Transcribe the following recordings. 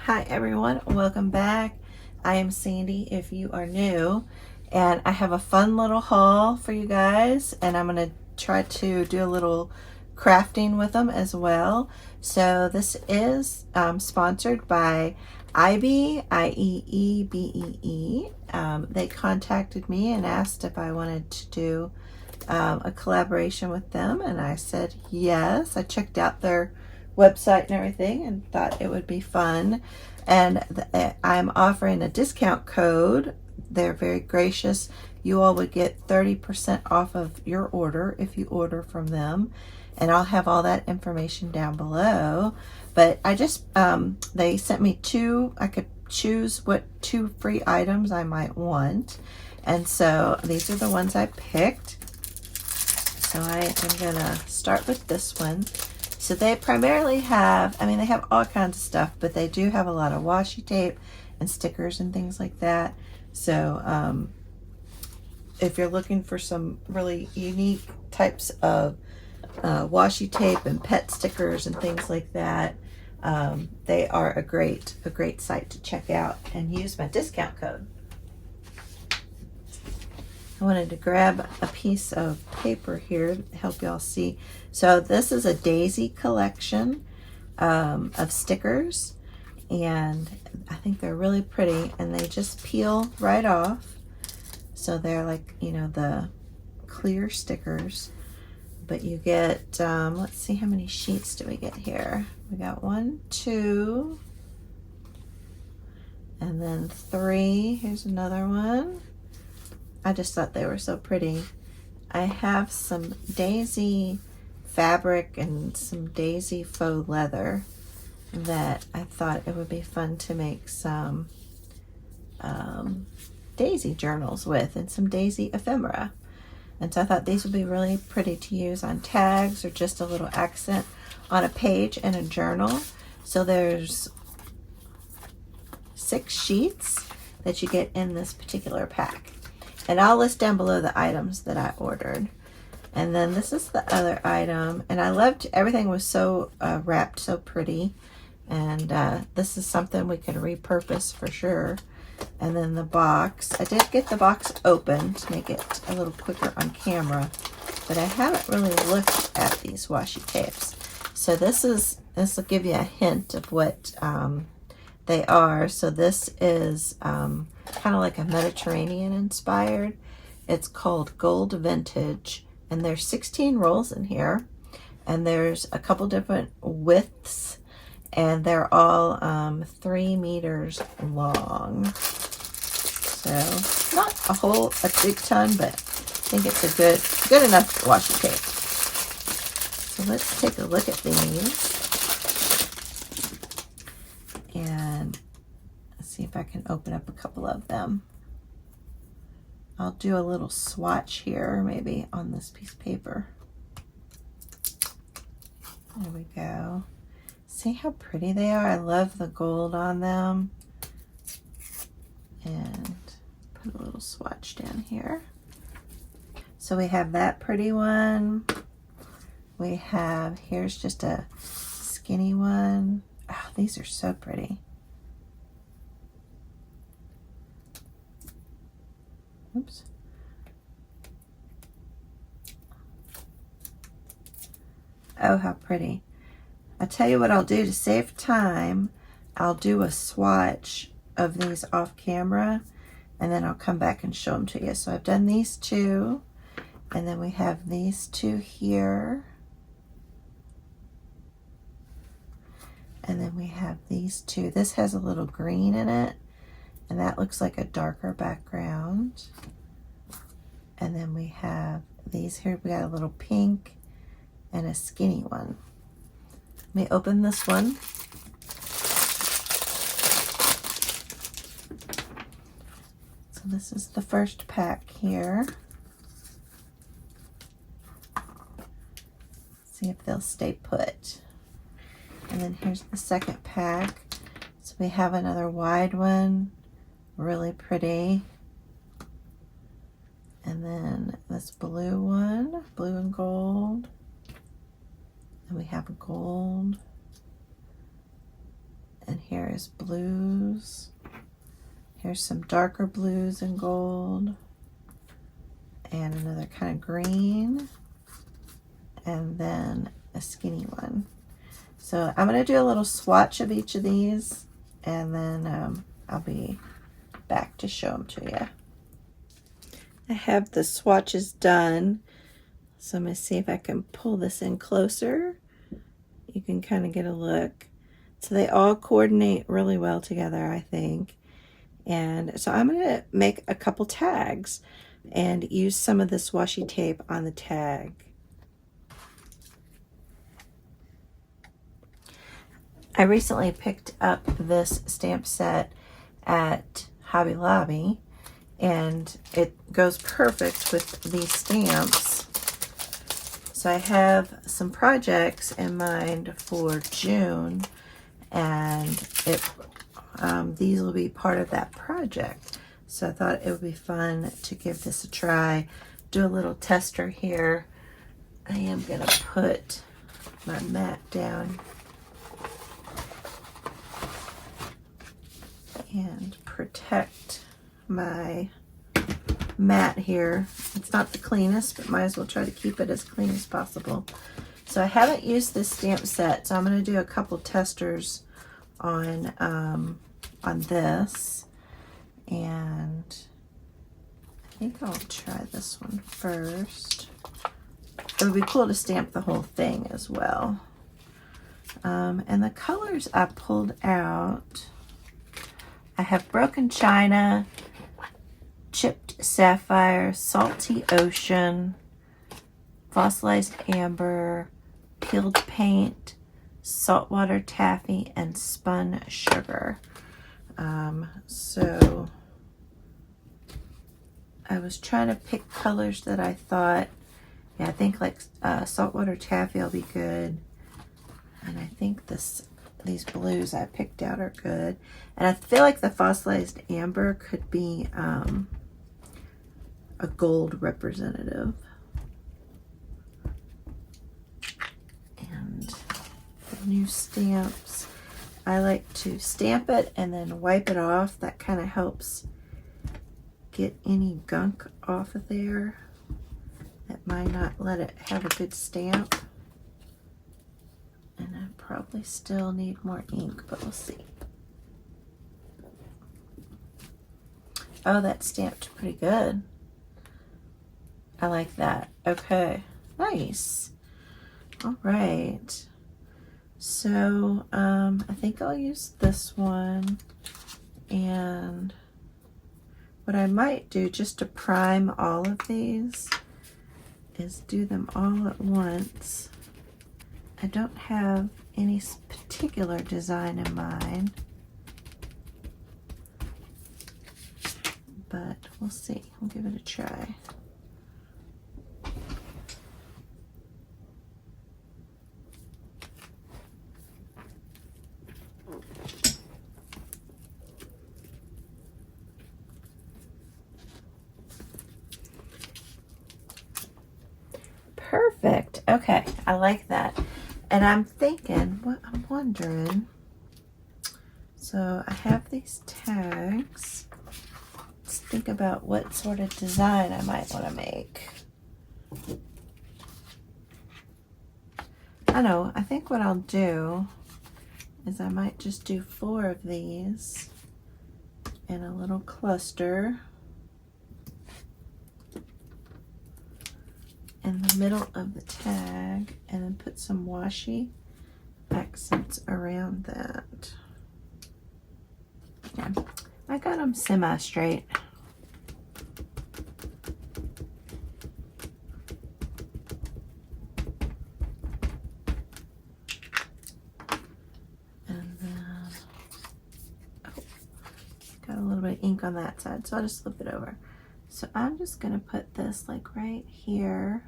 Hi everyone, welcome back. I am Sandy if you are new, and I have a fun little haul for you guys, and I'm going to try to do a little crafting with them as well. So this is sponsored by Ieebee, I-E-E-B-E-E. They contacted me and asked if I wanted to do a collaboration with them, and I said yes. I checked out their website and everything and thought it would be fun, and I'm offering a discount code. They're very gracious. You all would get 30% off of your order if you order from them, and I'll have all that information down below. But I just they sent me I could choose what 2 free items I might want, and so these are the ones I picked. So I am gonna start with this one. So they primarily have, they have all kinds of stuff, but they do have a lot of washi tape and stickers and things like that. So if you're looking for some really unique types of washi tape and pet stickers and things like that, they are a great site to check out and use my discount code. I wanted to grab a piece of paper here to help y'all see. So this is a daisy collection of stickers, and I think they're really pretty, and they just peel right off. So they're like, the clear stickers, but you get, let's see, how many sheets do we get here? We got 1, 2, and then 3. Here's another one. I just thought they were so pretty. I have some daisy fabric and some daisy faux leather that I thought it would be fun to make some daisy journals with, and some daisy ephemera. And so I thought these would be really pretty to use on tags or just a little accent on a page in a journal. So there's 6 sheets that you get in this particular pack. And I'll list down below the items that I ordered. And then this is the other item. And I loved, everything was so wrapped so pretty. And this is something we can repurpose for sure. And then the box. I did get the box open to make it a little quicker on camera. But I haven't really looked at these washi tapes. So this will give you a hint of what they are. So this is kind of like a Mediterranean inspired. It's called Gold Vintage, and there's 16 rolls in here, and there's a couple different widths, and they're all 3 meters long. So not a big ton, but I think it's a good enough washi tape. So let's take a look at these. And see if I can open up a couple of them. I'll do a little swatch here, maybe on this piece of paper. There we go. See how pretty they are? I love the gold on them. And put a little swatch down here. So we have that pretty one. We have, here's just a skinny one. Oh, these are so pretty. Oops. Oh, how pretty. I'll tell you what I'll do to save time. I'll do a swatch of these off camera, and then I'll come back and show them to you. So I've done these 2, and then we have these 2 here. And then we have these 2. This has a little green in it, and that looks like a darker background. And then we have these here. We got a little pink and a skinny one. Let me open this one. So this is the first pack here. See if they'll stay put. And then here's the second pack. So we have another wide one, really pretty. And then this blue one, blue and gold. And we have a gold. And here is blues. Here's some darker blues and gold. And another kind of green. And then a skinny one. So I'm going to do a little swatch of each of these, and then I'll be back to show them to you. I have the swatches done, so I'm going to see if I can pull this in closer. You can kind of get a look. So they all coordinate really well together, I think. And so I'm going to make a couple tags and use some of this washi tape on the tag. I recently picked up this stamp set at Hobby Lobby, and it goes perfect with these stamps. So I have some projects in mind for June, and these will be part of that project. So I thought it would be fun to give this a try. Do a little tester here. I am going to put my mat down and protect my mat here. It's not the cleanest, but might as well try to keep it as clean as possible. So I haven't used this stamp set, so I'm going to do a couple testers on this, and I think I'll try this one first. It would be cool to stamp the whole thing as well. And the colors I pulled out, I have Broken China, Chipped Sapphire, Salty Ocean, Fossilized Amber, Peeled Paint, Saltwater Taffy, and Spun Sugar. So I was trying to pick colors that I thought, yeah, I think like Saltwater Taffy will be good. And I think these blues I picked out are good. And I feel like the Fossilized Amber could be a gold representative. And the new stamps, I like to stamp it and then wipe it off. That kind of helps get any gunk off of there. That might not let it have a good stamp. And I probably still need more ink, but we'll see. Oh, that stamped pretty good. I like that. Okay, nice. All right. So I think I'll use this one, and what I might do just to prime all of these is do them all at once. I don't have any particular design in mind, but we'll see. We'll give it a try. Perfect. Okay, I like that. And I'm thinking, I'm wondering, so I have these tags. Let's think about what sort of design I might want to make. I know, I think what I'll do is I might just do 4 of these in a little cluster in the middle of the tag, and then put some washi accents around that. Yeah, I got them semi-straight. And then, oh, got a little bit of ink on that side, so I'll just flip it over. So I'm just gonna put this like right here.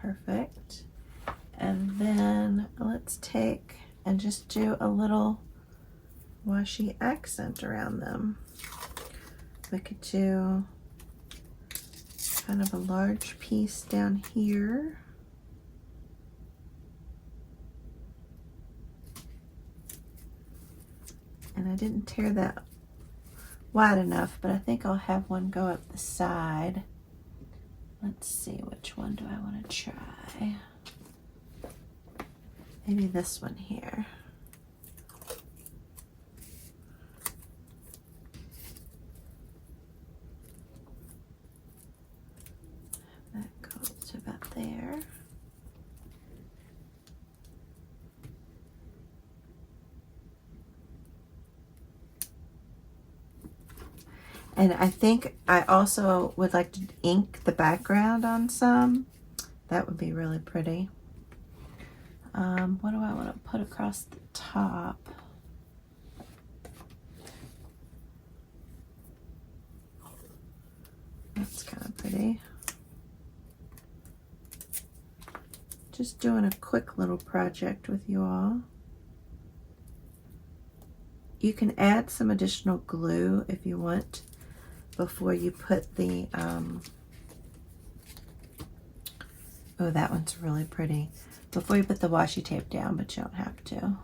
Perfect. And then let's take and just do a little washi accent around them. We could do kind of a large piece down here. And I didn't tear that wide enough, but I think I'll have one go up the side. Let's see, which one do I want to try? Maybe this one here. That goes to about there. And I think I also would like to ink the background on some. That would be really pretty. What do I want to put across the top? That's kind of pretty. Just doing a quick little project with you all. You can add some additional glue if you want before you put the, oh, that one's really pretty. Before you put the washi tape down, but you don't have to.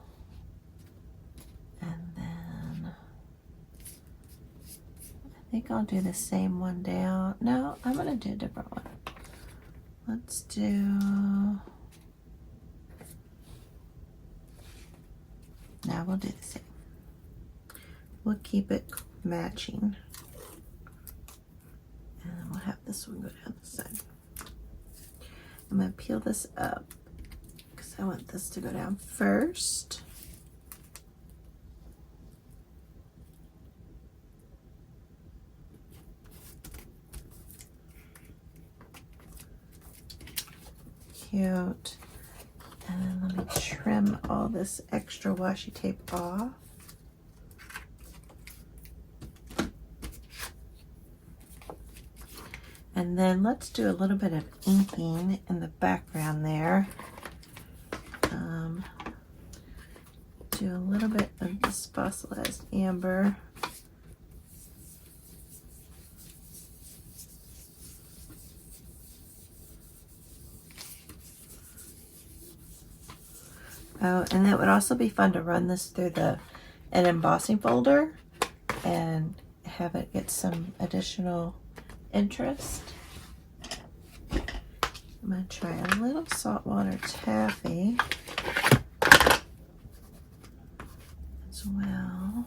And then I think I'll do the same one down. No, I'm gonna do a different one. Let's do, now we'll do the same. We'll keep it matching. And then we'll have this one go down the side. I'm going to peel this up because I want this to go down first. Cute. And then let me trim all this extra washi tape off. And then let's do a little bit of inking in the background there. Do a little bit of this fossilized amber. Oh, and it would also be fun to run this through an embossing folder and have it get some additional interest. I'm going to try a little saltwater taffy as well.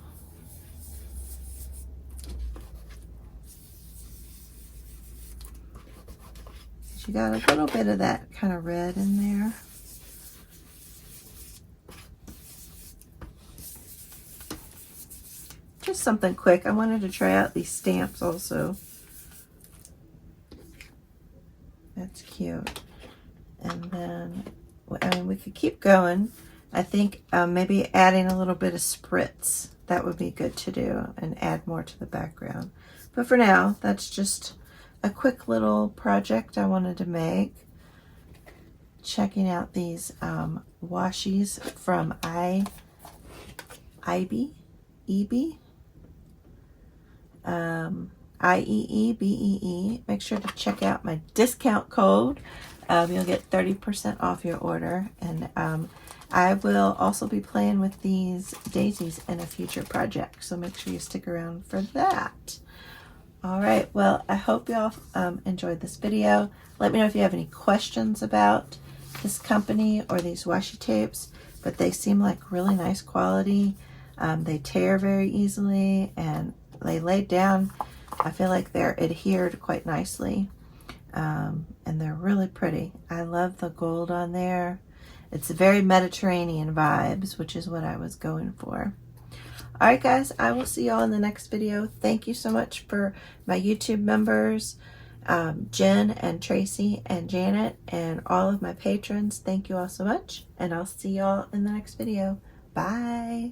You got a little bit of that kind of red in there. Just something quick. I wanted to try out these stamps also. That's cute. And then, I mean, we could keep going. I think maybe adding a little bit of spritz, that would be good to do, and add more to the background. But for now, that's just a quick little project I wanted to make. Checking out these washis from Ieebee. Ieebee. Make sure to check out my discount code. You'll get 30% off your order. And I will also be playing with these daisies in a future project, so make sure you stick around for that. All right, well, I hope y'all enjoyed this video. Let me know if you have any questions about this company or these washi tapes, but they seem like really nice quality. They tear very easily, and they laid down. I feel like they're adhered quite nicely, and they're really pretty. I love the gold on there. It's very Mediterranean vibes, which is what I was going for. All right, guys, I will see y'all in the next video. Thank you so much for my YouTube members, Jen and Tracy and Janet, and all of my patrons. Thank you all so much, and I'll see y'all in the next video. Bye.